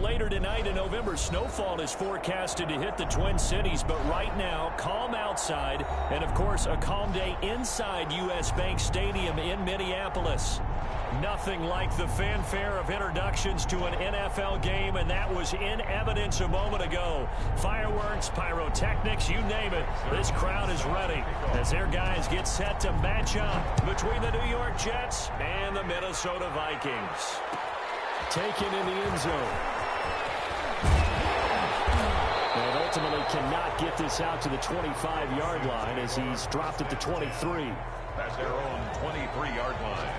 later tonight in November, snowfall is forecasted to hit the Twin Cities, but right now, calm outside, and of course, a calm day inside U.S. Bank Stadium in Minneapolis. Nothing like the fanfare of introductions to an NFL game, and that was in evidence a moment ago. Fireworks, pyrotechnics, you name it. This crowd is ready as their guys get set to match up between the New York Jets and the Minnesota Vikings. Taken in the end zone. And ultimately cannot get this out to the 25-yard line as he's dropped at the 23. At their own 23-yard line.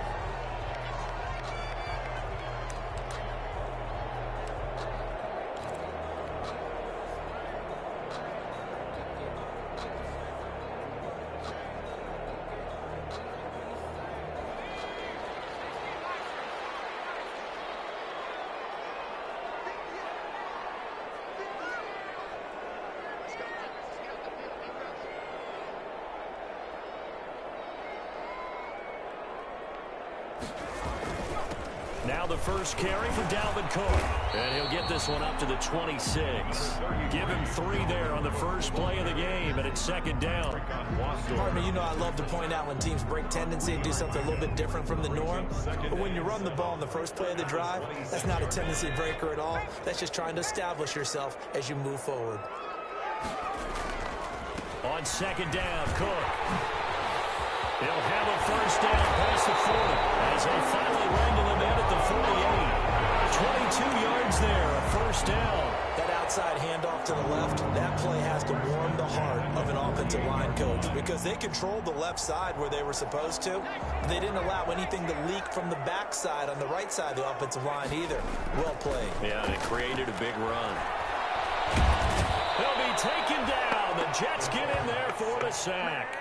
Now the first carry for Dalvin Cook. And he'll get this one up to the 26. Give him 3 there on the first play of the game, and it's second down. Partner, you know I love to point out when teams break tendency and do something a little bit different from the norm. But when you run the ball in the first play of the drive, that's not a tendency breaker at all. That's just trying to establish yourself as you move forward. On second down, Cook. He'll have a first down past the 40 as they finally wrangle him in at the 48. 22 yards there, a first down. That outside handoff to the left, that play has to warm the heart of an offensive line coach because they controlled the left side where they were supposed to. They didn't allow anything to leak from the backside on the right side of the offensive line either. Well played. Yeah, and it created a big run. He'll be taken down. The Jets get in there for the sack.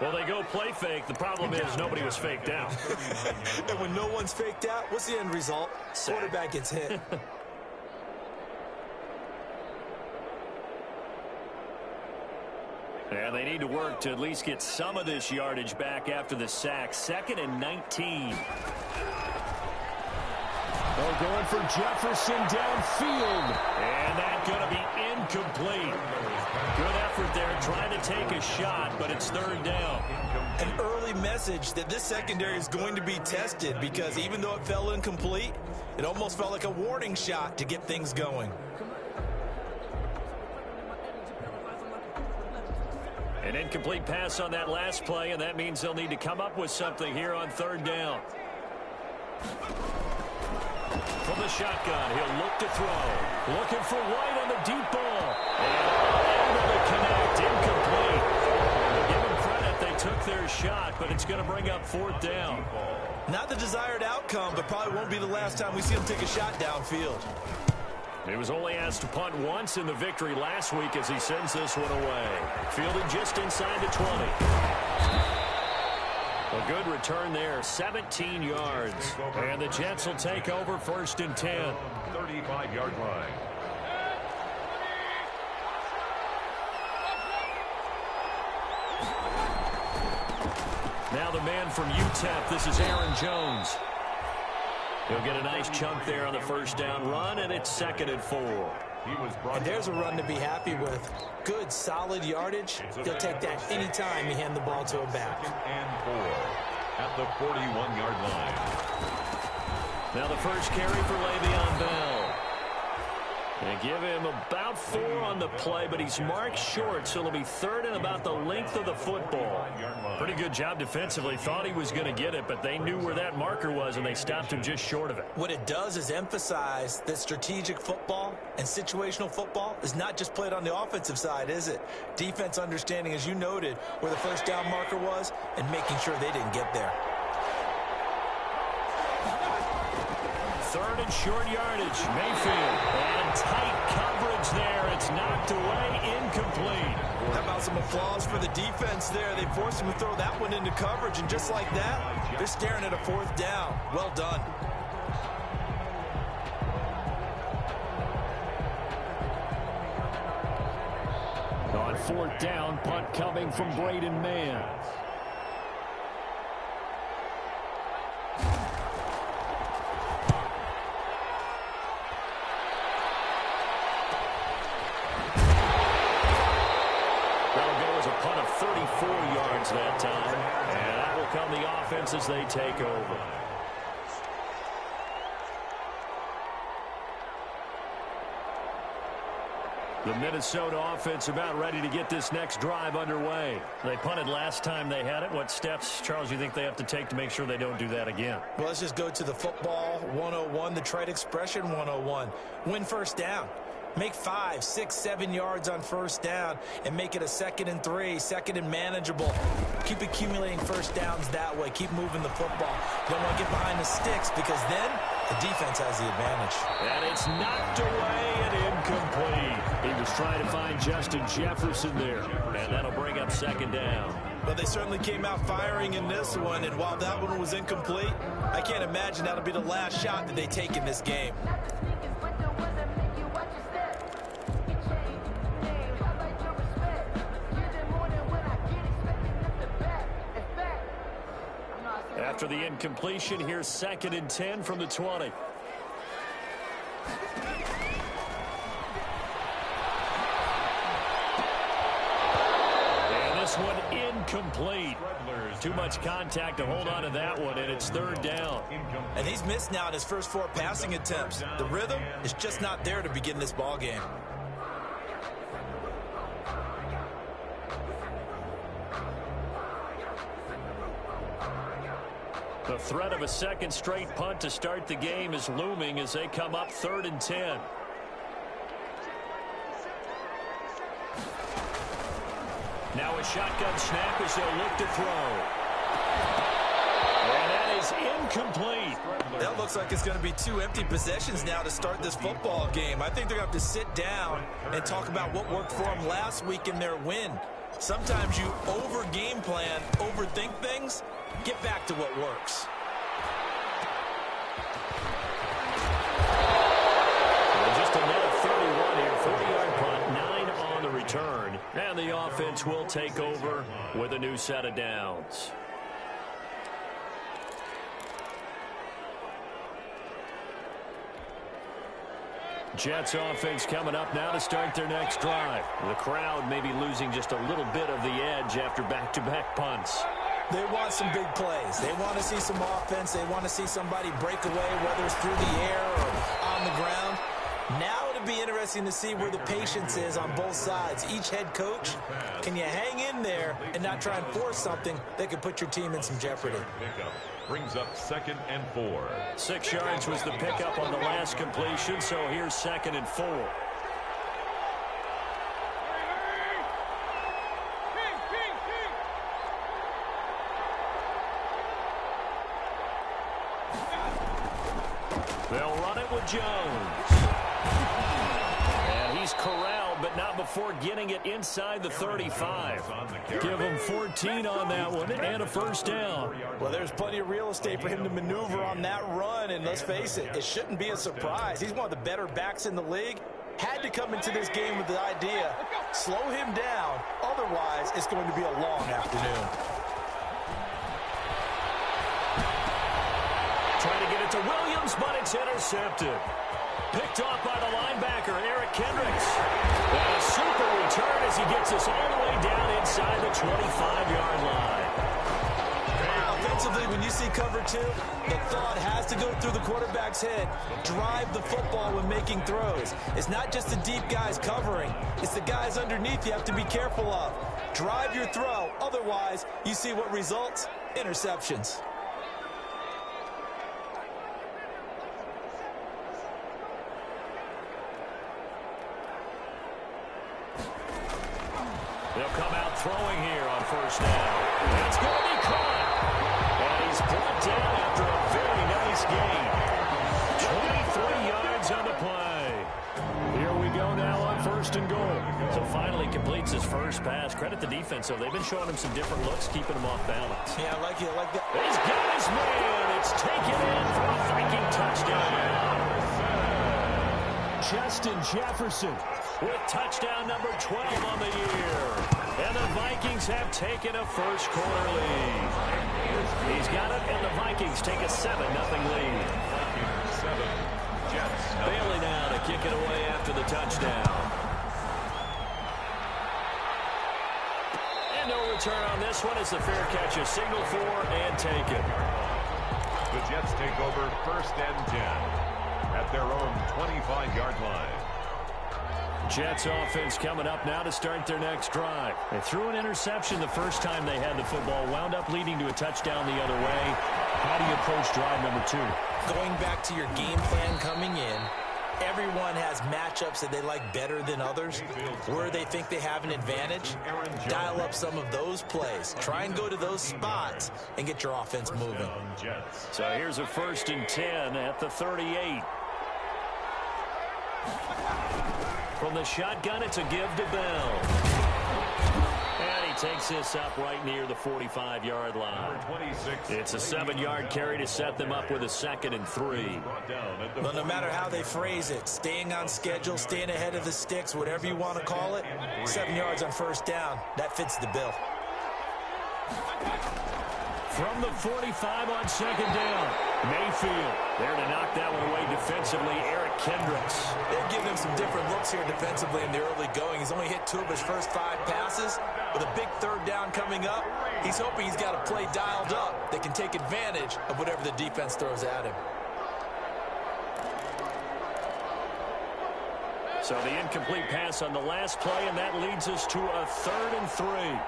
Well, they go play fake. The problem is nobody was faked out. And when no one's faked out, what's the end result? Sack. Quarterback gets hit. And they need to work to at least get some of this yardage back after the sack. 2nd and 19. Oh, going for Jefferson downfield. And that's going to be incomplete. Good effort there trying to take a shot, but it's 3rd down. An early message that this secondary is going to be tested because even though it fell incomplete, it almost felt like a warning shot to get things going. An incomplete pass on that last play, and that means they'll need to come up with something here on 3rd down. From the shotgun, he'll look to throw. Looking for White on the deep ball. And able to connect, incomplete. We'll give them credit, they took their shot, but it's going to bring up 4th down. Not the desired outcome, but probably won't be the last time we see him take a shot downfield. He was only asked to punt once in the victory last week as he sends this one away. Fielded just inside the 20. A good return there, 17 yards. And the Jets will take over 1st and 10. 35-yard line. Now the man from UTEP, this is Aaron Jones. He'll get a nice chunk there on the first down run, and it's 2nd and 4. And there's a run to be happy with. Good, solid yardage. He'll take that anytime you hand the ball to a back. 2nd and 4 at the 41-yard line. Now the first carry for Le'Veon Bell. They give him about 4 on the play, but he's marked short, so it'll be 3rd and about the length of the football. Pretty good job defensively. Thought he was going to get it, but they knew where that marker was, and they stopped him just short of it. What it does is emphasize that strategic football and situational football is not just played on the offensive side, is it? Defense understanding, as you noted, where the first down marker was and making sure they didn't get there. 3rd and short yardage. Mayfield. And tight coverage there. It's knocked away. Incomplete. How about some applause for the defense there? They forced him to throw that one into coverage, and just like that, they're staring at a 4th down. Well done. On 4th down, punt coming from Braden Mann. offense as they take over. The Minnesota offense about ready to get this next drive underway. They punted last time they had it. What steps, Charles, you think they have to take to make sure they don't do that again? Well, let's just go to the football 101, the trade expression 101. Win first down. Make 5, 6, 7 yards on first down and make it a 2nd and 3, 2nd and manageable. Keep accumulating first downs that way. Keep moving the football. You don't want to get behind the sticks because then the defense has the advantage. And it's knocked away and incomplete. He was trying to find Justin Jefferson there, and that'll bring up 2nd down. But they certainly came out firing in this one, and while that one was incomplete, I can't imagine that'll be the last shot that they take in this game. After the incompletion, here's 2nd and 10 from the 20. And this one incomplete. Too much contact to hold on to that one, and it's 3rd down. And he's missed now in his first 4 passing attempts. The rhythm is just not there to begin this ball game. The threat of a 2nd straight punt to start the game is looming as they come up 3rd and 10. Now a shotgun snap as they'll look to throw. And that is incomplete. That looks like it's going to be 2 empty possessions now to start this football game. I think they're going to have to sit down and talk about what worked for them last week in their win. Sometimes you over-game plan, overthink things. Get back to what works. Well, just another 31 here, 40-yard punt, 9 on the return. And the offense will take over with a new set of downs. Jets offense coming up now to start their next drive. The crowd may be losing just a little bit of the edge after back-to-back punts. They want some big plays. They want to see some offense. They want to see somebody break away, whether it's through the air or on the ground. Now it'll be interesting to see where the patience is on both sides. Each head coach, can you hang in there and not try and force something that could put your team in some jeopardy? Brings up 2nd and 4. 6 yards was the pickup on the last completion, so here's 2nd and 4. They'll run it with Jones. And he's corralled, but not before getting it inside the 35. Give him 14 on that one and a first down. Well, there's plenty of real estate for him to maneuver on that run, and let's face it, it shouldn't be a surprise. He's one of the better backs in the league. Had to come into this game with the idea, slow him down, otherwise it's going to be a long afternoon. Trying to get it to Williams, but it's intercepted. Picked off by the linebacker, Eric Kendricks. And a super return as he gets us all the way down inside the 25-yard line. Offensively, when you see cover 2, the thought has to go through the quarterback's head. Drive the football when making throws. It's not just the deep guys covering. It's the guys underneath you have to be careful of. Drive your throw. Otherwise, you see what results? Interceptions. They'll come out throwing here on first down. That's going to be caught. And he's brought down after a very nice gain. 23 yards on the play. Here we go now on 1st and goal. So finally completes his first pass. Credit the defense, though. They've been showing him some different looks, keeping him off balance. Yeah, I like it. I like that. He's got his man. It's taken in for a Viking touchdown. Justin Jefferson with touchdown number 12 on the year. And the Vikings have taken a first quarter lead. He's got it, and the Vikings take a 7-0 lead. Vikings 7, Jets. Bailey now to kick it away after the touchdown. And no return on this one as the fair catch is signaled for and taken. The Jets take over 1st and 10 at their own 25-yard line. Jets offense coming up now to start their next drive. They threw an interception the first time they had the football, wound up leading to a touchdown the other way. How do you approach drive number 2? Going back to your game plan coming in, everyone has matchups that they like better than others, where they think they have an advantage. Dial up some of those plays. Try and go to those spots and get your offense moving. So here's a 1st and 10 at the 38. From the shotgun, it's a give to Bell. And he takes this up right near the 45-yard line. It's a 7-yard carry to set them up with a 2nd and 3. Well, no matter how they phrase it, staying on schedule, staying ahead of the sticks, whatever you want to call it, 7 yards on 1st down, that fits the bill. From the 45 on 2nd down, Mayfield there to knock that one away defensively. Eric Kendricks. They're giving him some different looks here defensively in the early going. He's only hit 2 of his first 5 passes. With a big 3rd down coming up, he's hoping he's got a play dialed up that can take advantage of whatever the defense throws at him. So the incomplete pass on the last play, and that leads us to a 3rd and 3.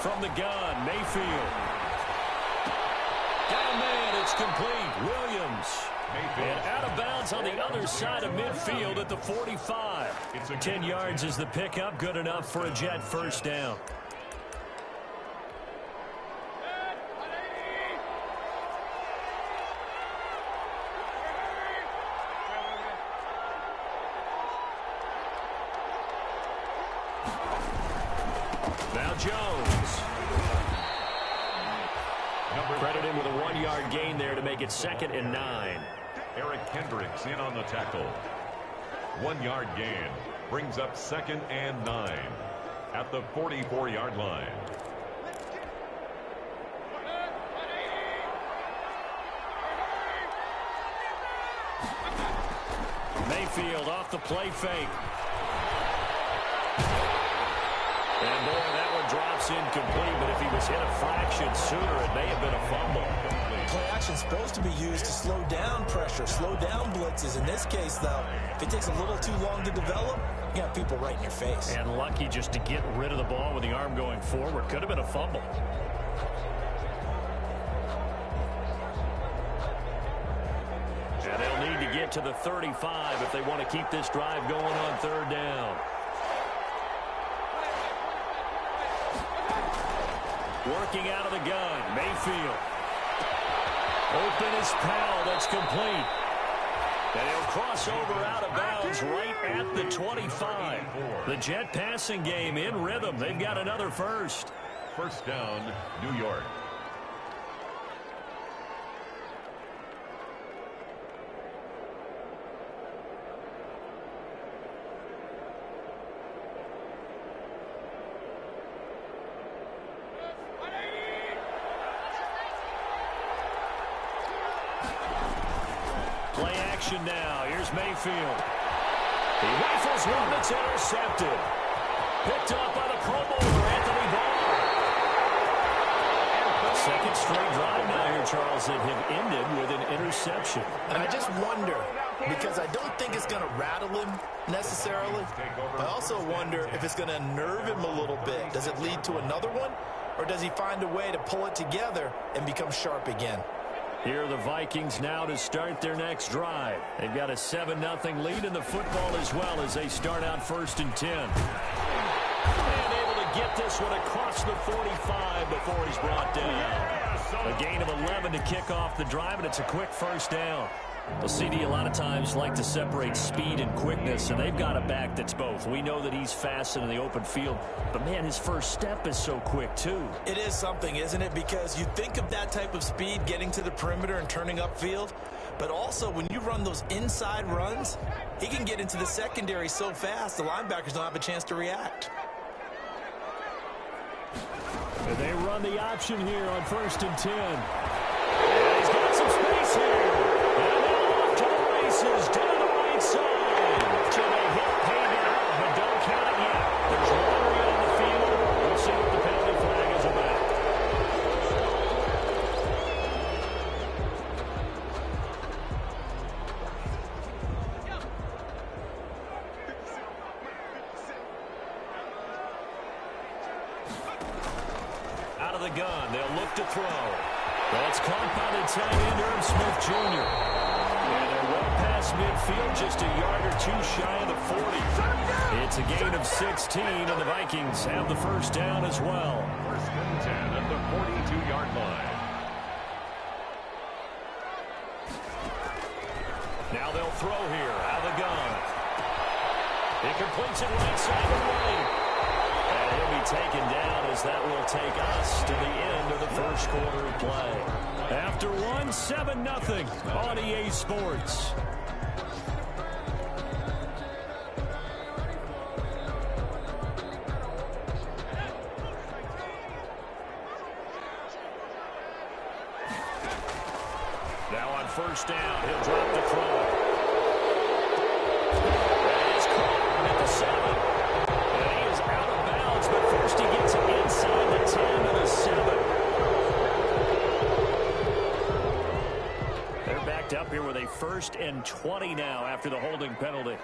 From the gun, Mayfield. Got a man, it's complete. Williams. And out of bounds on the other side of midfield at the 45. 10 yards is the pickup, good enough for a Jet 1st down. Now Jones. Credited with a 1-yard gain there to make it 2nd and 9. Eric Kendricks in on the tackle. 1-yard gain brings up 2nd and 9 at the 44-yard line. Mayfield off the play fake. And boy, that one drops incomplete, but if he was hit a fraction sooner, it may have been a fumble. Play action is supposed to be used to slow down pressure, slow down blitzes. In this case, though, if it takes a little too long to develop, you got people right in your face. And lucky just to get rid of the ball with the arm going forward. Could have been a fumble. And they'll need to get to the 35 if they want to keep this drive going on 3rd down. Working out of the gun, Mayfield. Open is Powell, that's complete. And he'll cross over out of bounds right at the 25. The Jet passing game in rhythm. They've got another 1st. 1st down, New York. Play action now. Here's Mayfield. He rifles one that's intercepted. Picked up by the Pro Bowler, Anthony Barr. 2nd straight drive now here, Charles, that have ended with an interception. And I just wonder, because I don't think it's going to rattle him necessarily. I also wonder if it's going to unnerve him a little bit. Does it lead to another one? Or does he find a way to pull it together and become sharp again? Here are the Vikings now to start their next drive. They've got a 7-0 lead in the football as well as they start out 1st and 10. And able to get this one across the 45 before he's brought down. A gain of 11 to kick off the drive, and it's a quick 1st down. Well, CD a lot of times like to separate speed and quickness, and they've got a back that's both. We know that he's fast in the open field, but, man, his first step is so quick, too. It is something, isn't it? Because you think of that type of speed getting to the perimeter and turning upfield, but also when you run those inside runs, he can get into the secondary so fast the linebackers don't have a chance to react. And they run the option here on 1st and 10. And he's got some space here. And now off to the races down the right side. Till they hit pay down, but don't count it yet. There's one of the gun. They'll look to throw. That's caught by the tight end, Irv Smith Jr. And they're well past midfield, just a yard or two shy of the 40. It's a gain of 16, and the Vikings have the first down as well. First and 10 at the 42-yard line. Now they'll throw here out of the gun. He completes it right side of the lane. And he'll be taken down as that will take us to the end of the first quarter of play. After one, 7-0 on EA Sports. Now on first down, he'll drop the throw. And it's caught at the 7. And he is out of bounds, but first he gets it inside the 10 to the 7. They're backed up here with a 1st and 20 now after the holding penalty.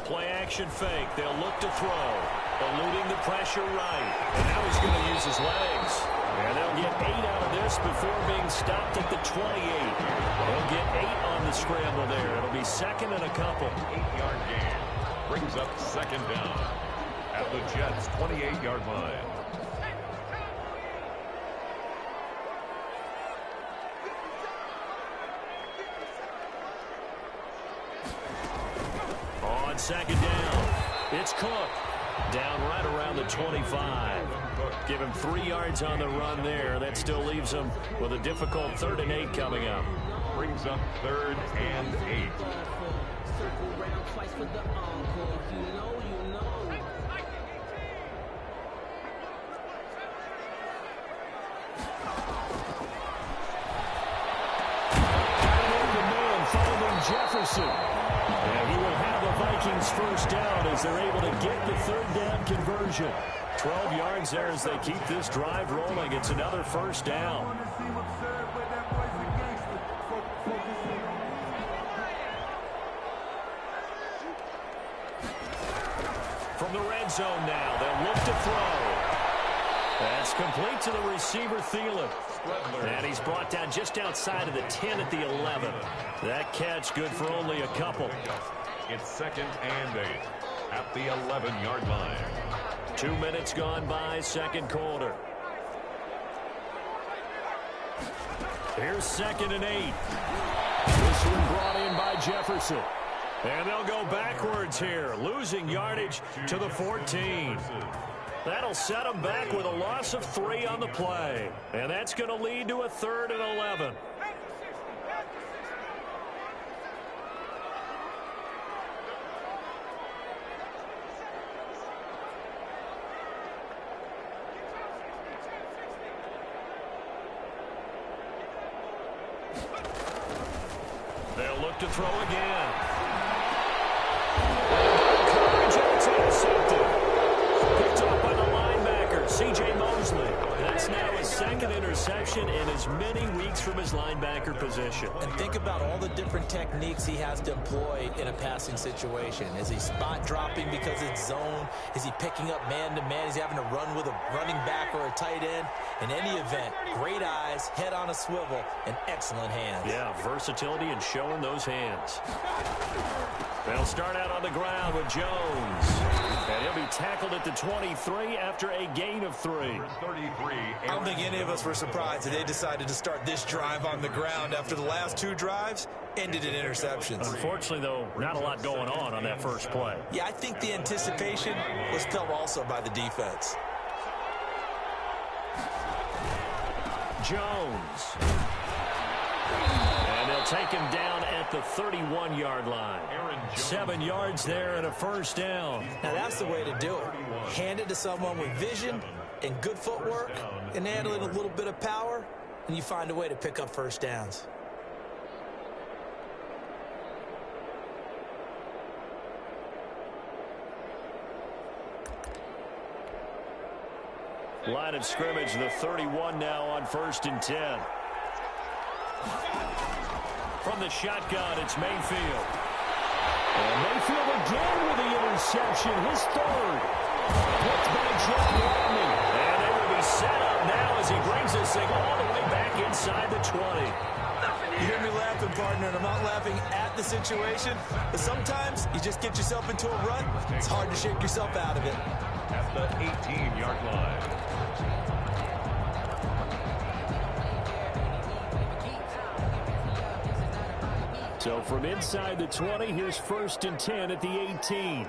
Play-action fake. They'll look to throw. Eluding the pressure right. And now he's going to use his legs. And they'll get 8 out of this before being stopped at the 28. They'll get 8 on the scramble there. It'll be 2nd and a couple. 8-yard gain. Brings up 2nd down at the Jets' 28-yard line. Second down. It's Cook. Down right around the 25. Give him 3 yards on the run there. That still leaves him with a difficult 3rd and 8 coming up. Brings up 3rd and 8. Jefferson. And he will have the Vikings first down as they're able to get the 3rd down conversion. 12 yards there as they keep this drive rolling. It's another first down. From the red zone now, they'll look to throw. That's complete to the receiver, Thielen. And he's brought down just outside of the 10 at the 11. That catch good for only a couple. It's 2nd and 8 at the 11-yard line. 2 minutes gone by, second quarter. Here's 2nd and 8. This one brought in by Jefferson. And they'll go backwards here, losing yardage to the 14. That'll set them back with a loss of 3 on the play. And that's going to lead to a 3rd and 11. They'll look to throw again. Coverage, and it's intercepted. Picked up by the linebacker, C.J. Mosley. That's now his 2nd interception in as many weeks from his linebacker position. And think about all the different techniques he has to employ in a passing situation. Is he spot dropping because it's zone? Is he picking up man-to-man? Is he having to run with a running back or a tight end? In any event, great eyes, head on a swivel, and excellent hands. Yeah, versatility and showing those hands. They'll start out on the ground with Jones. And he'll be tackled at the 23 after a gain of 3. I don't think any of us were surprised that they decided to start this drive on the ground after the last 2 drives ended in interceptions. Unfortunately, though, not a lot going on that first play. Yeah, I think the anticipation was felt also by the defense. Jones. And they'll take him down at the 31-yard line. 7 yards there and a first down. Now that's the way to do it. Hand it to someone with vision and good footwork and add a little bit of power, and you find a way to pick up first downs. Line of scrimmage, the 31 now on 1st and 10. From the shotgun, it's Mayfield. And Mayfield again with the interception, his third. Picked by Jeff Gladney. And they will be set up now as he brings this thing all the way back inside the 20. You hear me laughing, partner, and I'm not laughing at the situation, but sometimes you just get yourself into a rut. It's hard to shake yourself out of it. At the 18-yard line. So from inside the 20, here's 1st and 10 at the 18.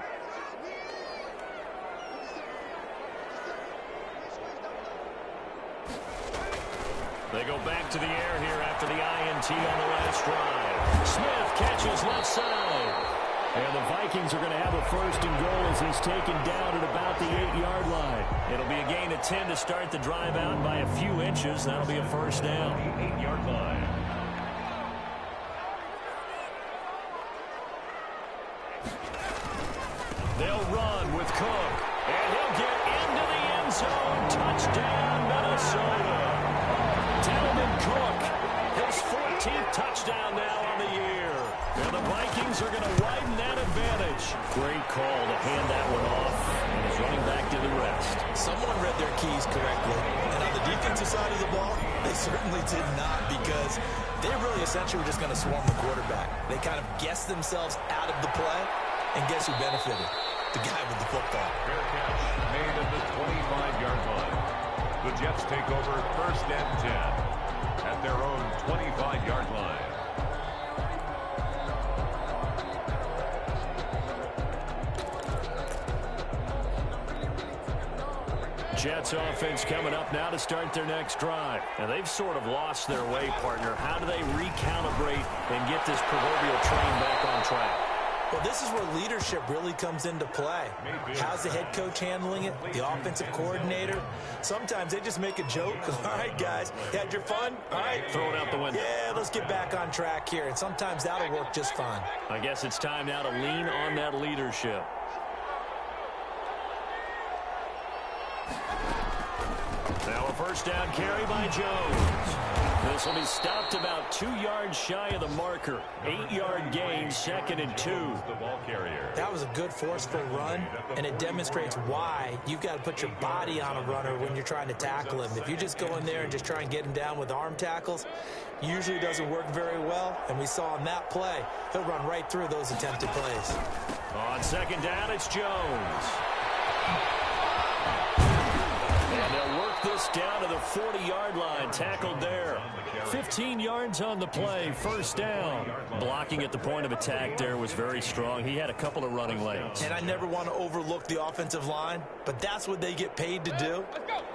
They go back to the air here after the INT on the last drive. Smith catches left side. And the Vikings are going to have a 1st and goal as he's taken down at about the 8-yard line. It'll be a gain of 10 to start the drive out by a few inches. That'll be a 1st down. The 8-yard line. They'll run with Cook. And he'll get into the end zone. Touchdown, Minnesota. Dalvin Cook, his 14th touchdown now on the year. And the Vikings are going to widen that advantage. Great call to hand that one off. And he's running back to the rest. Someone read their keys correctly. And on the defensive side of the ball, they certainly did not, because they really essentially were just going to swarm the quarterback. They kind of guessed themselves out of the play, and guess who benefited? The guy with the football. Fair catch made at the 25-yard line. The Jets take over 1st and 10 at their own 25-yard line. Jets offense coming up now to start their next drive. And they've sort of lost their way, partner. How do they recalibrate and get this proverbial train back on track? Well, this is where leadership really comes into play. How's the head coach handling it? The offensive coordinator? Sometimes they just make a joke. All right, guys, you had your fun? All right. Throw it out the window. Yeah, let's get back on track here. And sometimes that'll work just fine. I guess it's time now to lean on that leadership. Now a 1st down carry by Jones. This will be stopped about 2 yards shy of the marker. 8-yard gain, 2nd and 2. The ball carrier. That was a good forceful run, and it demonstrates why you've got to put your body on a runner when you're trying to tackle him. If you just go in there and just try and get him down with arm tackles, usually doesn't work very well, and we saw on that play, he'll run right through those attempted plays. On 2nd down, it's Jones. And they'll work this down to the 40-yard line, tackled there. 15 yards on the play, 1st down. Blocking at the point of attack there was very strong. He had a couple of running lanes. And I never want to overlook the offensive line, but that's what they get paid to do.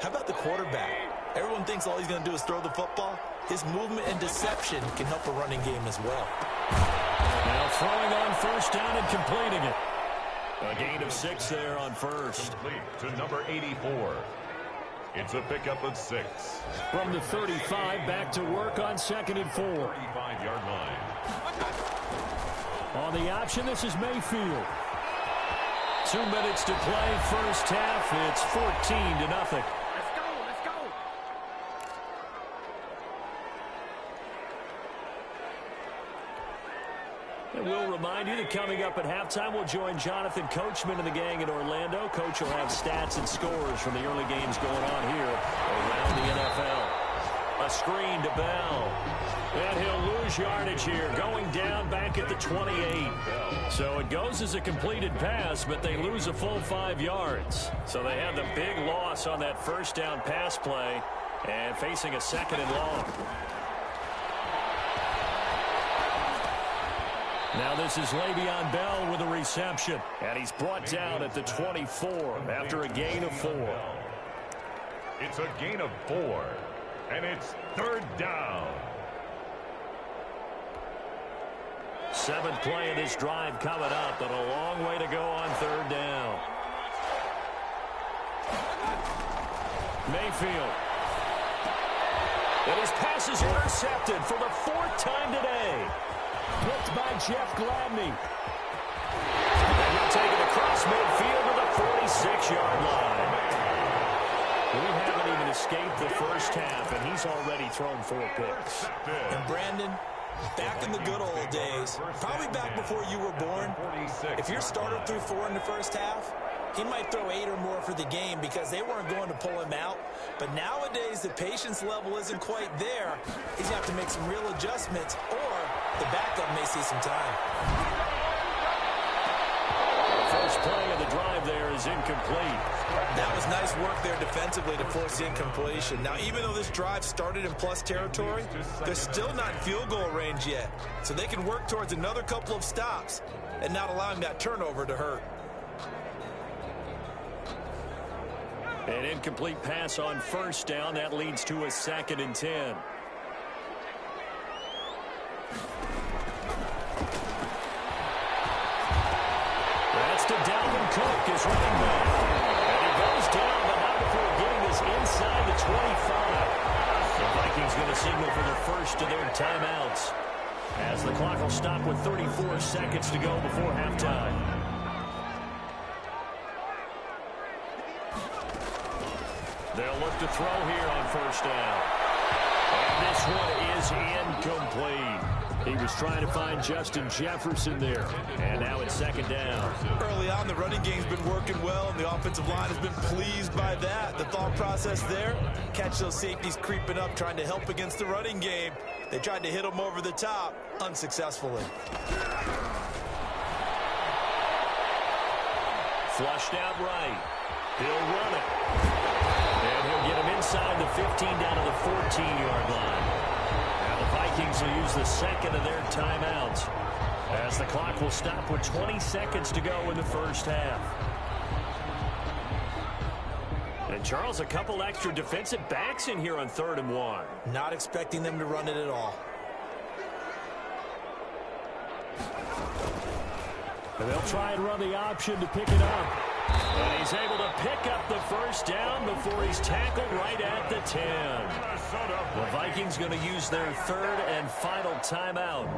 How about the quarterback? Everyone thinks all he's going to do is throw the football. His movement and deception can help a running game as well. Now throwing on 1st down and completing it. A gain of 6 there on 1st. Complete to number 84. It's a pickup of 6. From the 35, back to work on 2nd and 4. 35-yard line. On the option, this is Mayfield. 2 minutes to play, 1st half. It's 14-0. And we'll remind you that coming up at halftime, we'll join Jonathan Coachman and the gang in Orlando. Coach will have stats and scores from the early games going on here around the NFL. A screen to Bell. And he'll lose yardage here, going down back at the 28. So it goes as a completed pass, but they lose a full 5 yards. So they had the big loss on that 1st down pass play and facing a 2nd and long. Now this is Le'Veon Bell with a reception. And he's brought down at the 24 after a gain of 4. It's a gain of 4. And it's 3rd down. 7th play of this drive coming up, but a long way to go on 3rd down. Mayfield. And his pass is intercepted for the 4th time today. Picked by Jeff Gladney. And he'll take it across midfield to the 46-yard line. We have escaped the first half, and he's already thrown 4 picks. And Brandon, back in the good old days, probably back before you were born, if your starter threw 4 in the first half, he might throw 8 or more for the game because they weren't going to pull him out. But nowadays, the patience level isn't quite there. He's going to have to make some real adjustments, or the backup may see some time. First play of the drive there is incomplete. That was nice work there defensively to force the incompletion. Now, even though this drive started in plus territory, they're still not in field goal range yet. So they can work towards another couple of stops and not allowing that turnover to hurt. An incomplete pass on first down. That leads to a 2nd and 10. That's to Dalvin Cook, his running back. And he goes down, but not before getting this inside the 25. The Vikings going to signal for the first of their timeouts, as the clock will stop with 34 seconds to go before halftime. They'll look to throw here on first down. And this one is incomplete. He was trying to find Justin Jefferson there. And now it's 2nd down. Early on, the running game's been working well, and the offensive line has been pleased by that. The thought process there, catch those safeties creeping up, trying to help against the running game. They tried to hit them over the top, unsuccessfully. Flushed out right. He'll run it. And he'll get him inside the 15 down to the 14-yard line. Now the Vikings will use the 2nd of their timeouts, as the clock will stop with 20 seconds to go in the first half. And Charles, a couple extra defensive backs in here on 3rd and 1. Not expecting them to run it at all. And they'll try and run the option to pick it up. And he's able to pick up the first down before he's tackled right at the 10. The Vikings going to use their 3rd and final timeout,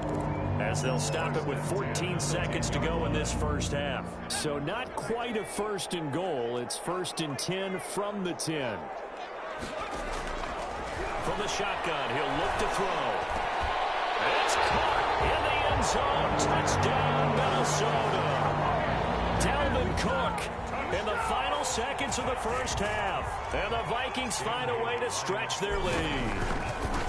as they'll stop it with 14 seconds to go in this first half. So not quite a 1st and goal. It's 1st and 10 from the 10. From the shotgun, he'll look to throw. It's caught in the end zone. Touchdown, Minnesota. Dalvin Cook in the final seconds of the first half. And the Vikings find a way to stretch their lead.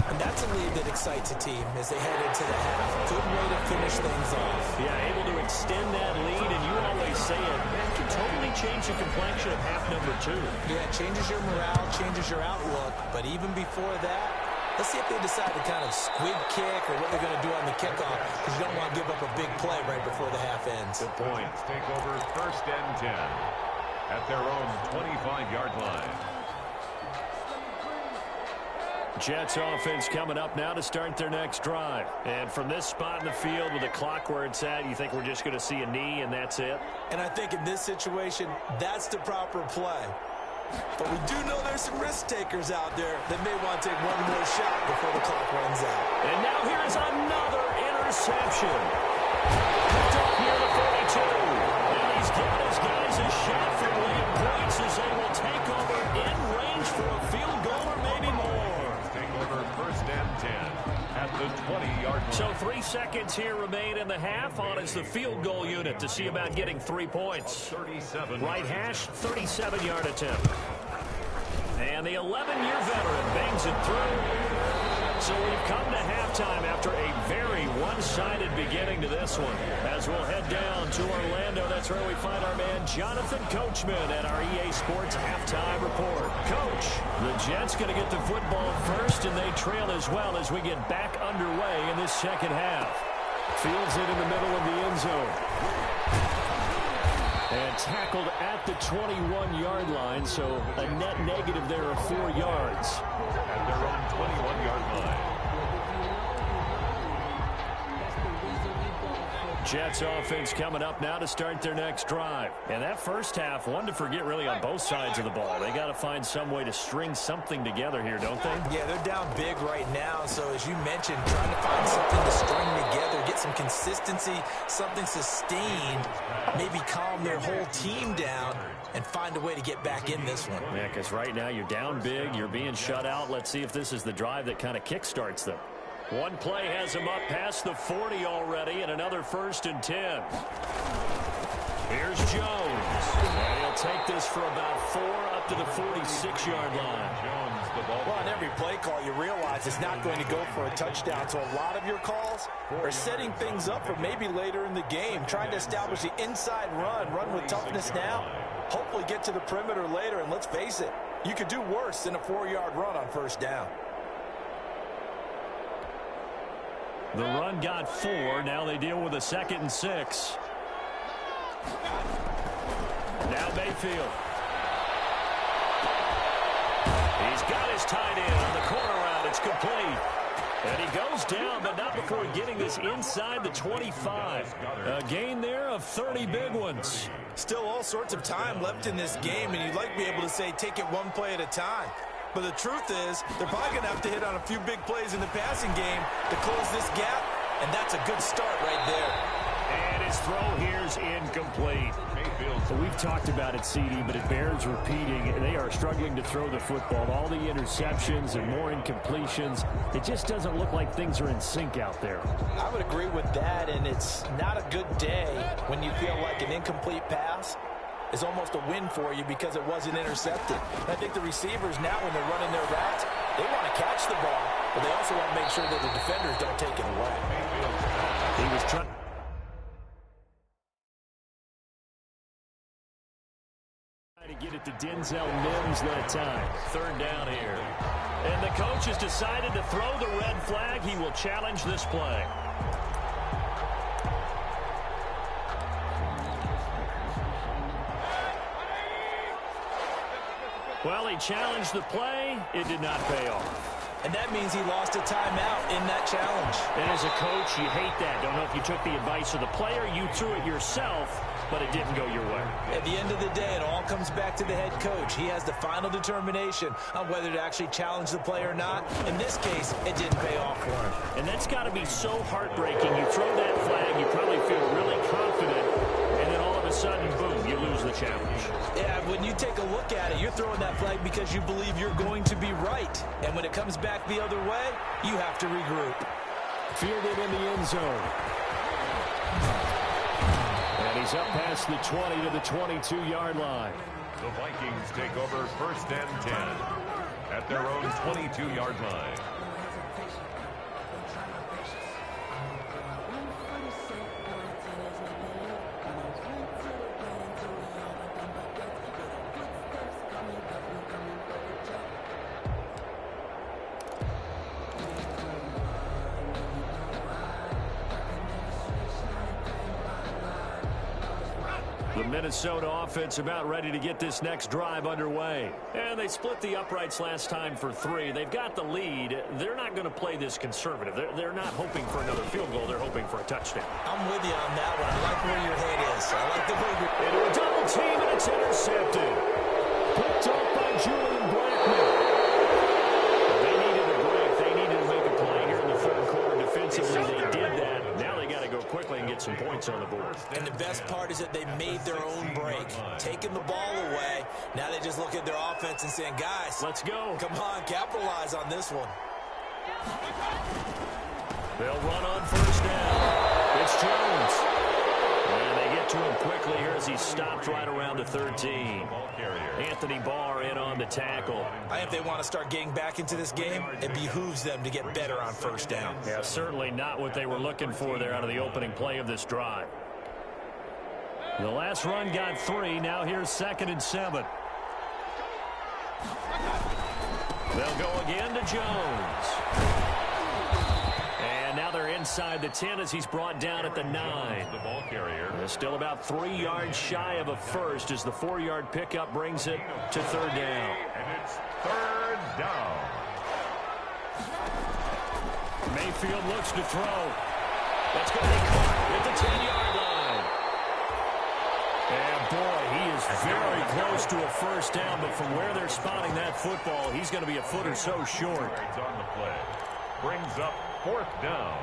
And that's a lead that excites a team as they head into the half. Good way to finish things off. Yeah, able to extend that lead, and you always say it, that can totally change the complexion of half number 2. Yeah, it changes your morale, changes your outlook. But even before that, let's see if they decide to kind of squib kick or what they're going to do on the kickoff, because you don't want to give up a big play right before the half ends. The points take over 1st and 10 at their own 25-yard line. Jets offense coming up now to start their next drive. And from this spot in the field with the clock where it's at, you think we're just going to see a knee and that's it? And I think in this situation, that's the proper play. But we do know there's some risk takers out there that may want to take one more shot before the clock runs out. And now here's another interception. Picked up near the 42. And he's given his guys a shot for late points as they will take over in range for a field goal or maybe more. Take over 1st and 10 at the 20-yard line. So 3 seconds here remain in the half. On is the field goal unit to see about getting 3 points. 37. Right hash, 37-yard attempt. And the 11-year veteran bangs it through. So we've come to halftime after a very one-sided beginning to this one. As we'll head down to Orlando, that's where we find our man Jonathan Coachman at our EA Sports Halftime Report. Coach, the Jets going to get the football first, and they trail as well as we get back underway in this second half. Fields it in the middle of the end zone. And tackled at the 21-yard line, so a net negative there of 4 yards. At their own 21-yard line. Jets offense coming up now to start their next drive. And that first half, one to forget really on both sides of the ball. They got to find some way to string something together here, don't they? Yeah, they're down big right now. So as you mentioned, trying to find something to string together, get some consistency, something sustained, maybe calm their whole team down and find a way to get back in this one. Yeah, because right now you're down big, you're being shut out. Let's see if this is the drive that kind of kickstarts them. One play has him up past the 40 already, and another 1st and 10. Here's Jones. And he'll take this for about 4 up to the 46-yard line. Well, on every play call, you realize it's not going to go for a touchdown. So a lot of your calls are setting things up for maybe later in the game, trying to establish the inside run with toughness now, hopefully get to the perimeter later. And let's face it, you could do worse than a 4-yard run on 1st down. The run got 4. Now they deal with a 2nd and 6. Now Mayfield. He's got his tight end on the corner route. It's complete. And he goes down, but not before getting this inside the 25. A gain there of 30 big ones. Still all sorts of time left in this game, and you'd like to be able to say take it one play at a time. But the truth is, they're probably going to have to hit on a few big plays in the passing game to close this gap, and that's a good start right there. And his throw here's incomplete. So we've talked about it, CD, but it bears repeating. They are struggling to throw the football. All the interceptions and more incompletions. It just doesn't look like things are in sync out there. I would agree with that, and it's not a good day when you feel like an incomplete pass is almost a win for you because it wasn't intercepted. And I think the receivers now, when they're running their routes, they want to catch the ball, but they also want to make sure that the defenders don't take it away. He was trying to get it to Denzel Mims that time. 3rd down here. And the coach has decided to throw the red flag. He will challenge this play. Well, he challenged the play. It did not pay off. And that means he lost a timeout in that challenge. And as a coach, you hate that. Don't know if you took the advice of the player. You threw it yourself, but it didn't go your way. At the end of the day, it all comes back to the head coach. He has the final determination on whether to actually challenge the play or not. In this case, it didn't pay off for him. And that's got to be so heartbreaking. You throw that flag, you probably feel really confident, and then all of a sudden, boom, you lose the challenge. Yeah, when you take a look at it, you're throwing that flag because you believe you're going to be right. And when it comes back the other way, you have to regroup. Fielded in the end zone. And he's up past the 20 to the 22-yard line. The Vikings take over 1st and 10 at their own 22-yard line. The Minnesota offense about ready to get this next drive underway. And they split the uprights last time for 3. They've got the lead. They're not going to play this conservative. They're not hoping for another field goal. They're hoping for a touchdown. I'm with you on that one. I like where your head is. I like the way you're... Into a double team, and it's intercepted. Picked up by Julian Blackman. They needed a break. They needed to make a play here in the 3rd quarter defensively. They did that. Now they got to go quickly and get some points on the board. And the best part is that they made their own break, taking the ball away. Now they just look at their offense and saying, guys, let's go. Come on, capitalize on this one. They'll run on 1st down. It's Jones. And they get to him quickly here as he's stopped right around the 13. Anthony Barr in on the tackle. I think if they want to start getting back into this game, it behooves them to get better on 1st down. Yeah, certainly not what they were looking for there out of the opening play of this drive. The last run got 3. Now here's 2nd and 7. They'll go again to Jones. And now they're inside the 10 as he's brought down at the 9. The ball carrier. They're still about 3 yards shy of a first as the 4-yard pickup brings it to 3rd down. And it's 3rd down. Mayfield looks to throw. It's going to be caught at the 10-yard line. And, boy, he is very close to a first down, but from where they're spotting that football, he's going to be a foot or so short. On the play. Brings up 4th down.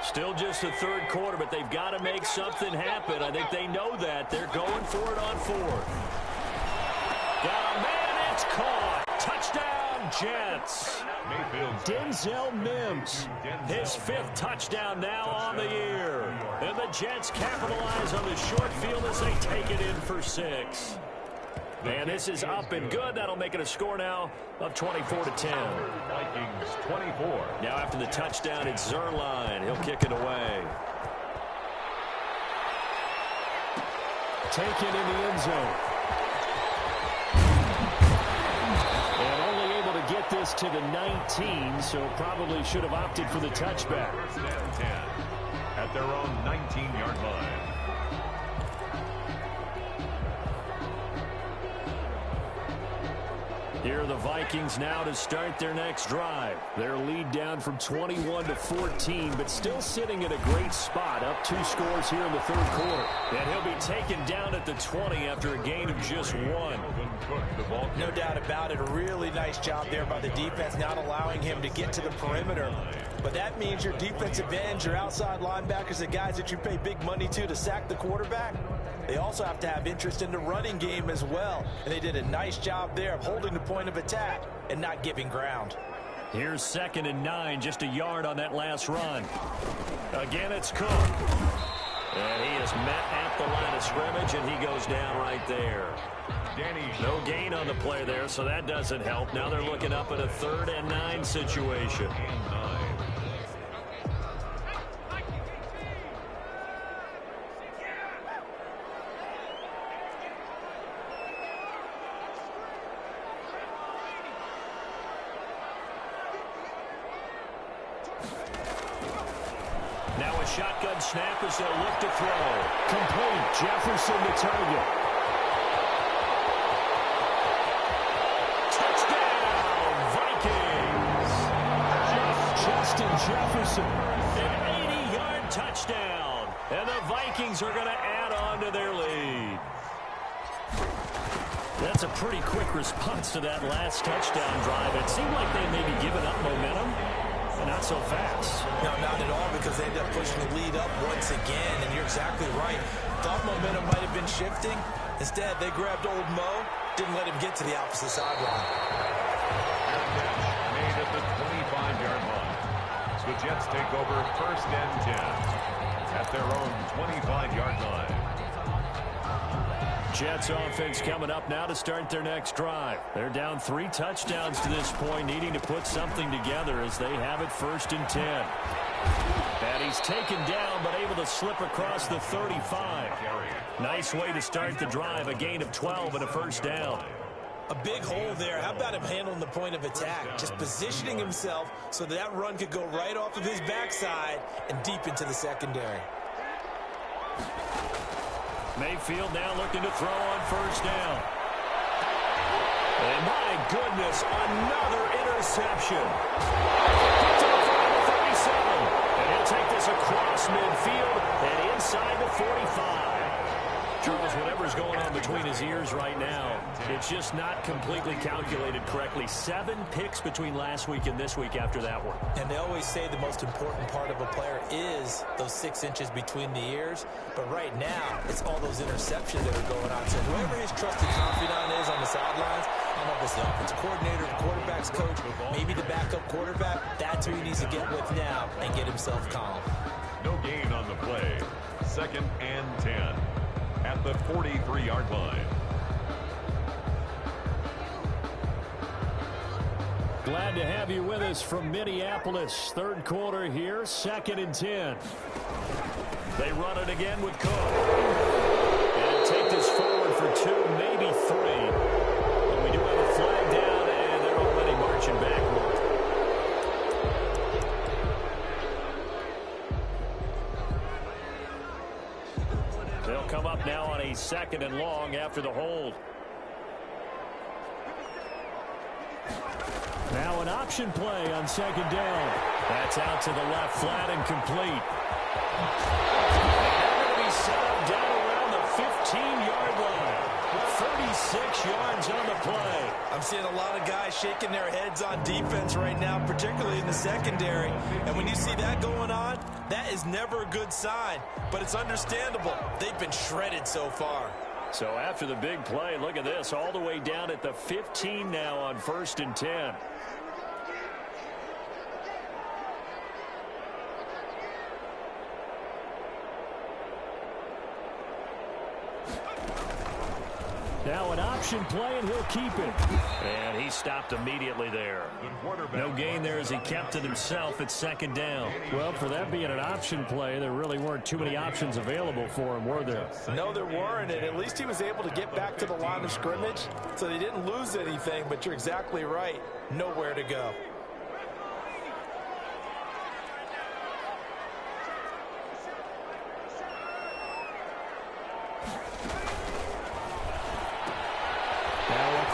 Still just the third quarter, but they've got to make something happen. I think they know that. They're going for it on 4th. Got a man, it's caught. Touchdown, Jets. Denzel Mims, his 5th touchdown now on the year. And the Jets capitalize on the short field as they take it in for 6. And this is up and good. That'll make it a score now of 24-10. Vikings 24. Now after the touchdown, it's Zerline. He'll kick it away. Taken in the end zone. And only able to get this to the 19, so probably should have opted for the touchback. 1st and 10 at their own 19-yard line. Here are the Vikings now to start their next drive. Their lead down from 21-14, but still sitting in a great spot, up 2 scores here in the third quarter. And he'll be taken down at the 20 after a gain of just 1. No doubt about it. A really nice job there by the defense, not allowing him to get to the perimeter. But that means your defensive ends, your outside linebackers, the guys that you pay big money to sack the quarterback, they also have to have interest in the running game as well. And they did a nice job there of holding the point of attack and not giving ground. Here's 2nd and 9, just a yard on that last run. Again, it's Cook. And he is met at the line of scrimmage, and he goes down right there. No gain on the play there, so that doesn't help. Now they're looking up at a 3rd and 9 situation. Now a shotgun snap as they'll look to throw. Complete. Jefferson the target. Touchdown, Vikings. Justin Jefferson. An 80-yard touchdown. And the Vikings are going to add on to their lead. That's a pretty quick response to that last touchdown drive. It seemed like they may be giving up momentum. Not so fast. No, not at all, because they ended up pushing the lead up once again, and you're exactly right. Thought momentum might have been shifting. Instead, they grabbed old Mo, didn't let him get to the opposite sideline. Made at the 25-yard line. So the Jets take over 1st and 10 at their own 25-yard line. Jets offense coming up now to start their next drive. They're down 3 touchdowns to this point, needing to put something together as they have it 1st and 10. And he's taken down, but able to slip across the 35. Nice way to start the drive, a gain of 12 and a first down. A big hole there. How about him handling the point of attack? Just positioning himself so that run could go right off of his backside and deep into the secondary. Mayfield now looking to throw on first down. And my goodness, another interception. Gets it from the 37. And he'll take this across midfield and inside the 45. Charles, whatever's going on between his ears right now, it's just not completely calculated correctly. 7 picks between last week and this week after that one. And they always say the most important part of a player is those 6 inches between the ears. But right now, it's all those interceptions that are going on. So whoever his trusted confidant is on the sidelines, I don't know if it's the offensive coordinator, the quarterback's coach, maybe the backup quarterback, that's who he needs to get with now and get himself calm. No gain on the play. 2nd and 10 at the 43-yard line. Glad to have you with us from Minneapolis. Third quarter here, 2nd and 10. They run it again with Cook. And take this forward for 2, maybe 3. But we do have a flag down, and they're already marching backward. They'll come up now on a 2nd and long after the hold. Now an option play on 2nd down. That's out to the left, flat and complete. They're going to be set up down around the 15-yard line. 36 yards on the play. I'm seeing a lot of guys shaking their heads on defense right now, particularly in the secondary. And when you see that going on, that is never a good sign. But it's understandable. They've been shredded so far. So after the big play, look at this, all the way down at the 15 now on 1st and 10. Now an option play, and he'll keep it. And he stopped immediately there. No gain there as he kept it himself at 2nd down. Well, for that being an option play, there really weren't too many options available for him, were there? No, there weren't, and at least he was able to get back to the line of scrimmage, so they didn't lose anything, but you're exactly right. Nowhere to go.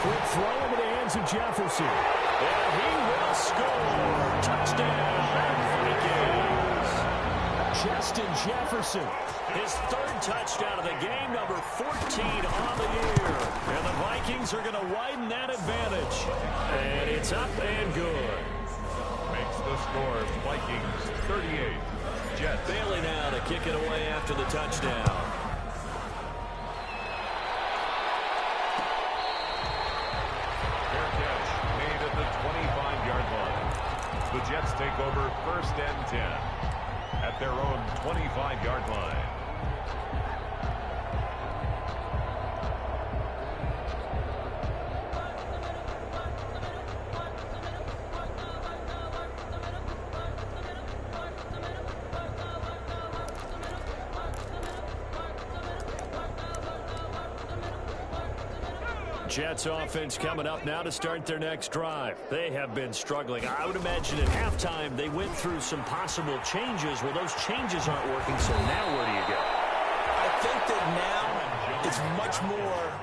Quick throw into the hands of Jefferson. And he will score. Touchdown, Vikings. Justin Jefferson. His 3rd touchdown of the game, number 14 on the year. And the Vikings are going to widen that advantage. And it's up and good. Makes the score Vikings 38. Jets. Bailey now to kick it away after the touchdown. The Jets take over 1st and 10 at their own 25-yard line. Jets offense coming up now to start their next drive. They have been struggling. I would imagine at halftime they went through some possible changes. Well, those changes aren't working, so now where do you go? I think that now it's much more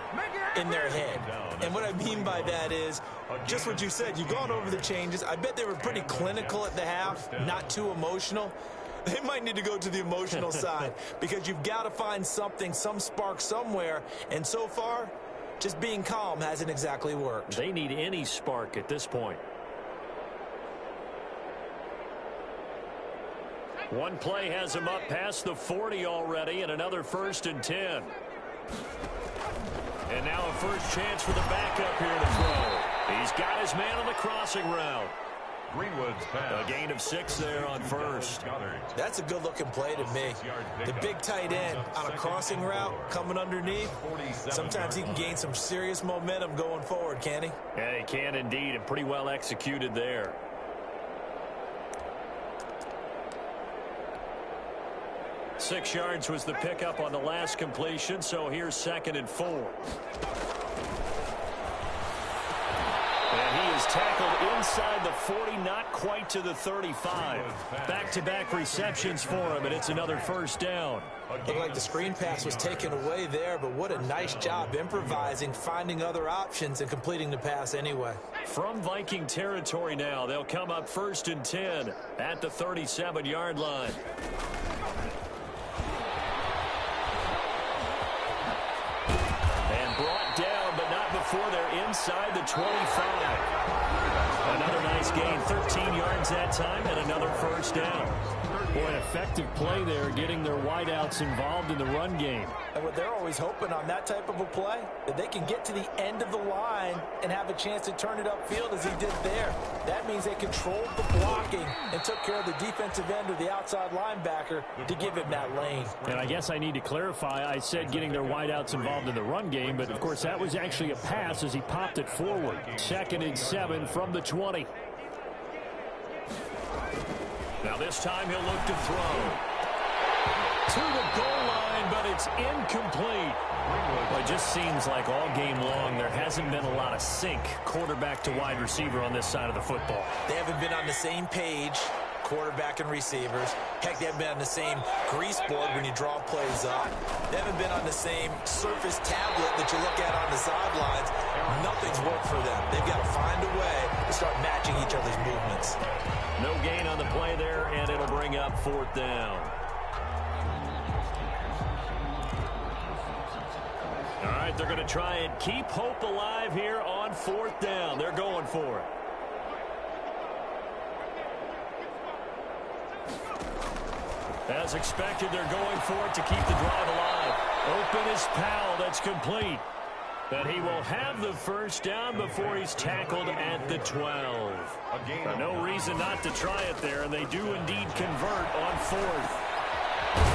in their head. And what I mean by that is just what you said. You've gone over the changes. I bet they were pretty clinical at the half, not too emotional. They might need to go to the emotional side because you've got to find something, some spark somewhere. And so far, just being calm hasn't exactly worked. They need any spark at this point. One play has him up past the 40 already, and another 1st and 10. And now a first chance for the backup here to throw. He's got his man on the crossing route. Greenwood's pass. A gain of 6 there on 1st. That's a good-looking play to me. The big tight end on a crossing route coming underneath. Sometimes he can gain some serious momentum going forward, can't he? Yeah, he can indeed, and pretty well executed there. Six yards was the pickup on the last completion, so here's 2nd and 4. And he is tackled inside the 40, not quite to the 35. Back-to-back receptions for him, and it's another 1st down. Looked like the screen pass was taken away there, but what a nice job improvising, finding other options, and completing the pass anyway. From Viking territory now, they'll come up 1st and 10 at the 37-yard line. And brought down, but not before they're inside the 25. Another nice gain, 13 yards that time, and another 1st down. Boy, an effective play there, getting their wideouts involved in the run game. And what they're always hoping on that type of a play, that they can get to the end of the line and have a chance to turn it upfield as he did there. That means they controlled the blocking and took care of the defensive end or the outside linebacker to give him that lane. And I guess I need to clarify, I said getting their wideouts involved in the run game, but of course that was actually a pass as he popped it forward. 2nd and 7 from the 20. Now this time he'll look to throw. To the goal line, but it's incomplete. Well, it just seems like all game long there hasn't been a lot of sync quarterback to wide receiver on this side of the football. They haven't been on the same page, quarterback and receivers. Heck, they haven't been on the same grease board when you draw plays up. They haven't been on the same surface tablet that you look at on the sidelines. Nothing's worked for them. They've got to find a way to start matching each other's movements. No gain on the play there, and it'll bring up 4th down. right, they're going to try and keep hope alive here on 4th down. They're going for it. As expected, they're going for it to keep the drive alive. Open is Powell. That's complete. And he will have the first down before he's tackled at the 12. No reason not to try it there, and they do indeed convert on 4th.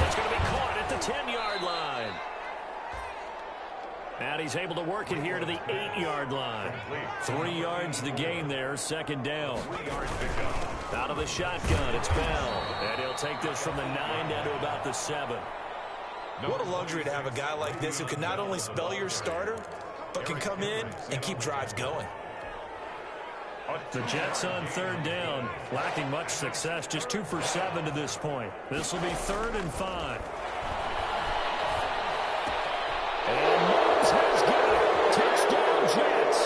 It's going to be caught at the 10-yard line. And he's able to work it here to the 8-yard line. 3 yards the gain there, 2nd down. Out of the shotgun, it's Bell. And he'll take this from the 9 down to about the 7. What a luxury to have a guy like this who can not only spell your starter, but can come in and keep drives going. The Jets on 3rd down, lacking much success, just 2 for 7 to this point. This will be 3rd and 5. And Mims has got it. Touchdown, Jets.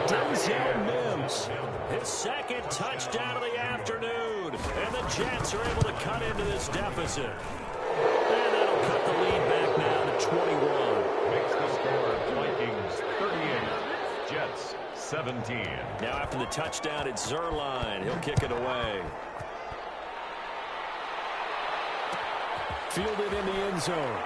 Denzel Mims, his 2nd touchdown of the afternoon. And the Jets are able to cut into this deficit. And that'll cut the lead back now to 21. Makes the score Vikings 38, Jets 17. Now after the touchdown, it's Zerline. He'll kick it away. Fielded in the end zone.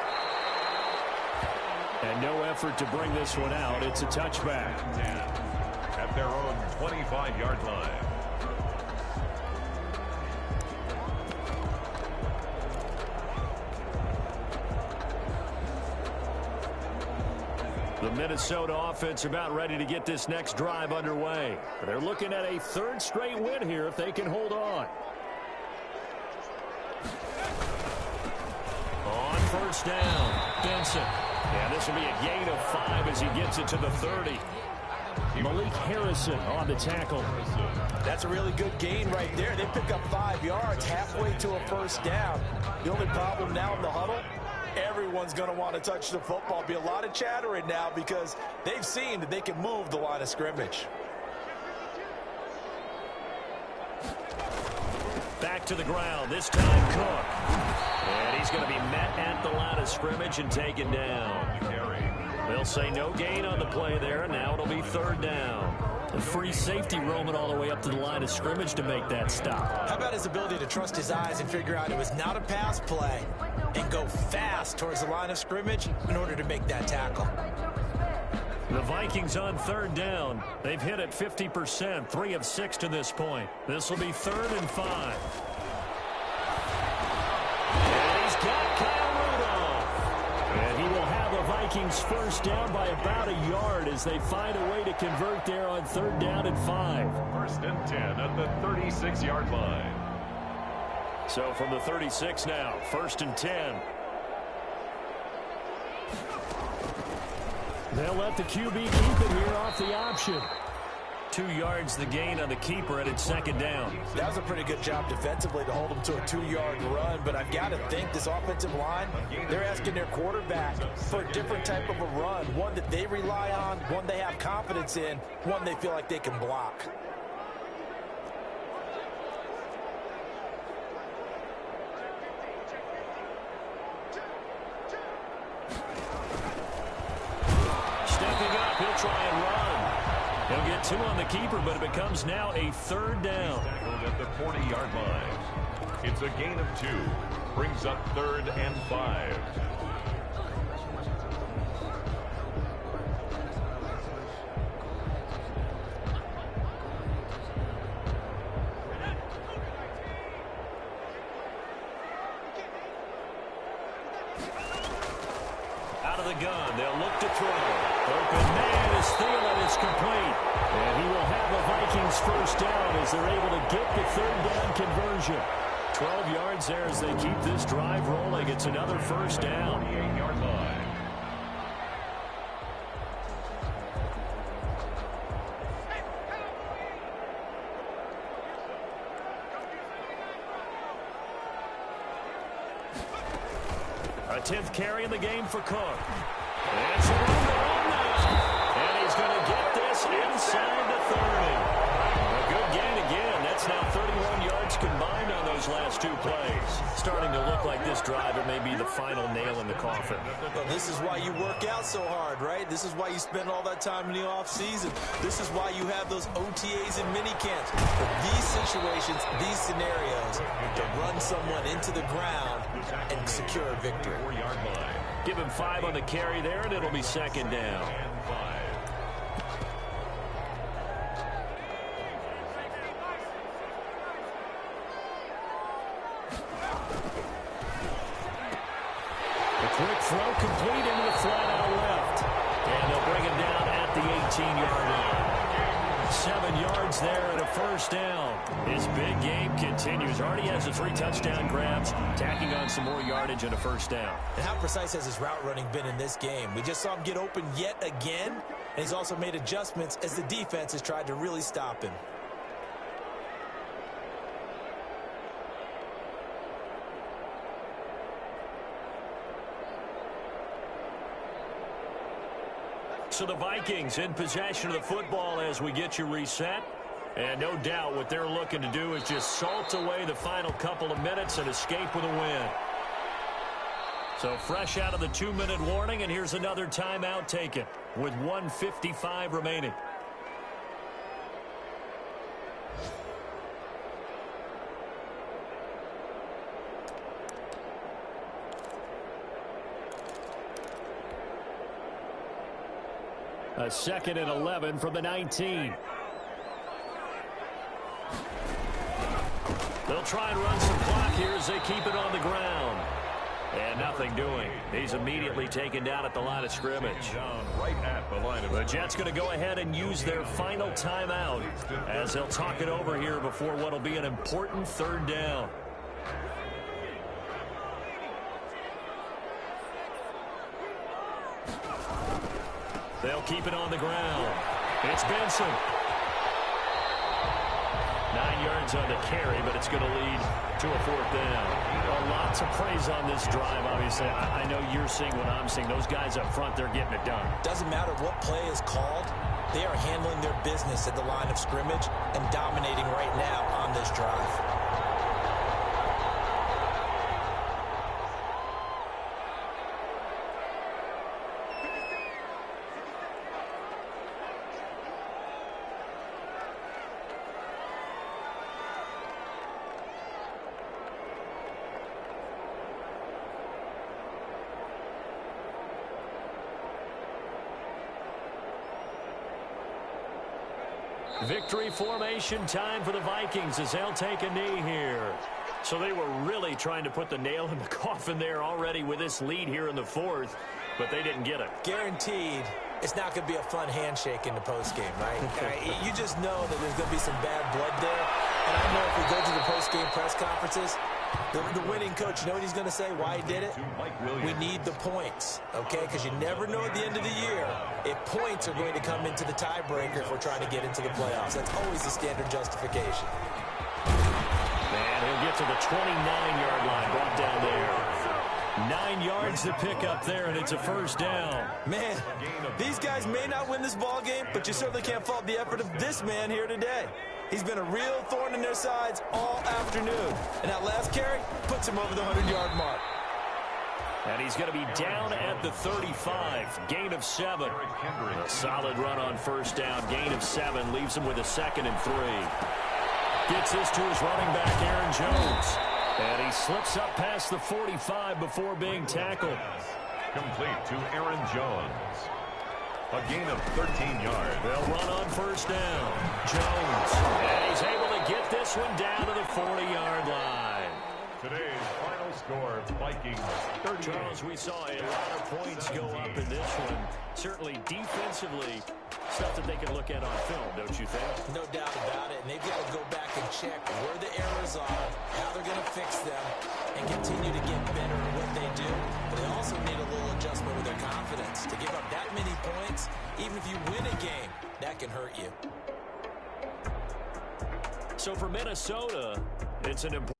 And no effort to bring this one out. It's a touchback. At their own 25-yard line. The Minnesota offense about ready to get this next drive underway. They're looking at a 3rd straight win here if they can hold on. On 1st down, Benson. And this will be a gain of 5 as he gets it to the 30. Malik Harrison on the tackle. That's a really good gain right there. They pick up 5 yards halfway to a 1st down. The only problem now in the huddle, everyone's going to want to touch the football. Be a lot of chattering now because they've seen that they can move the line of scrimmage. Back to the ground, this time Cook. And he's going to be met at the line of scrimmage and taken down. They'll say no gain on the play there, and now it'll be 3rd down. A free safety roaming all the way up to the line of scrimmage to make that stop. How about his ability to trust his eyes and figure out it was not a pass play and go fast towards the line of scrimmage in order to make that tackle? The Vikings on 3rd down. They've hit it 50%, 3 of 6 to this point. This will be 3rd and 5. And he's got Kyle Rudolph. And he will have the Vikings first down by about a yard as they find a way to convert there on 3rd down and 5. 1st and 10 at the 36-yard line. So from the 36 now, 1st and 10. They'll let the QB keep it here off the option. 2 yards the gain on the keeper, and it's 2nd down. That was a pretty good job defensively to hold them to a 2-yard run, but I've got to think this offensive line, they're asking their quarterback for a different type of a run, one that they rely on, one they have confidence in, one they feel like they can block. Stepping up, he'll try and run. He'll get 2 on the keeper, but it becomes now a 3rd down. Tackled at the 40-yard line. It's a gain of 2. Brings up 3rd and 5. Out of the gun, they'll look to throw. Open man is Thielen, it's complete. And he will have the Vikings first down as they're able to get the 3rd down conversion. 12 yards there as they keep this drive rolling. It's another first down. 48-yard line. A 10th carry in the game for Cook. And some room to run now. And he's going to get this inside the 30. A good gain again. That's now 31 yards combined on those last two plays. Starting to look like this drive, it may be the final nail in the coffin. Well, this is why you work out so hard, right? This is why you spend all that time in the offseason. This is why you have those OTAs and mini camps. For these situations, these scenarios, to run someone into the ground and secure a victory. Give him 5 on the carry there, and it'll be second down. Quick throw complete into the flat out left. And they'll bring him down at the 18-yard line. 7 yards there and a first down. His big game continues. Already has the 3 touchdown grabs, tacking on some more yardage and a first down. And how precise has his route running been in this game? We just saw him get open yet again, and he's also made adjustments as the defense has tried to really stop him. So the Vikings in possession of the football as we get you reset. And no doubt what they're looking to do is just salt away the final couple of minutes and escape with a win. So fresh out of the 2-minute warning, and here's another timeout taken with 1:55 remaining. A 2nd and 11 from the 19. They'll try and run some clock here as they keep it on the ground. And nothing doing. He's immediately taken down at the line of scrimmage. Right at the line of the Jets going to go ahead and use their final timeout as they'll talk it over here before what will be an important 3rd down. They'll keep it on the ground. It's Benson. 9 yards on the carry, but it's going to lead to a 4th down. Well, lots of praise on this drive, obviously. I know you're seeing what I'm seeing. Those guys up front, they're getting it done. Doesn't matter what play is called. They are handling their business at the line of scrimmage and dominating right now on this drive. Victory formation time for the Vikings as they'll take a knee here. So they were really trying to put the nail in the coffin there already with this lead here in the 4th, but they didn't get it. Guaranteed it's not going to be a fun handshake in the postgame, right? You just know that there's going to be some bad blood there. And I know if we go to the postgame press conferences, the winning coach, you know what he's going to say, why he did it? We need the points, okay? Because you never know at the end of the year if points are going to come into the tiebreaker if we're trying to get into the playoffs. That's always the standard justification. And he'll get to the 29-yard line, brought down there. 9 yards to pick up there, and it's a first down. Man, these guys may not win this ball game, but you certainly can't fault the effort of this man here today. He's been a real thorn in their sides all afternoon. And that last carry puts him over the 100-yard mark. And he's going to be down at the 35. Gain of 7. A solid run on first down. Gain of 7 leaves him with a 2nd and 3. Gets this to his running back, Aaron Jones. And he slips up past the 45 before being tackled. Complete to Aaron Jones. A gain of 13 yards. They'll run on first down. Jones. And he's able to get this one down to the 40-yard line. Today's final score, Vikings 38. Charles, we saw a lot of points go up in this one. Certainly defensively, stuff that they can look at on film, don't you think? No doubt about it. And they've got to go back and check where the errors are, how they're going to fix them, and continue to get better at what they do. But they also need a little adjustment with their confidence. To give up that many points, even if you win a game, that can hurt you. So for Minnesota, it's an important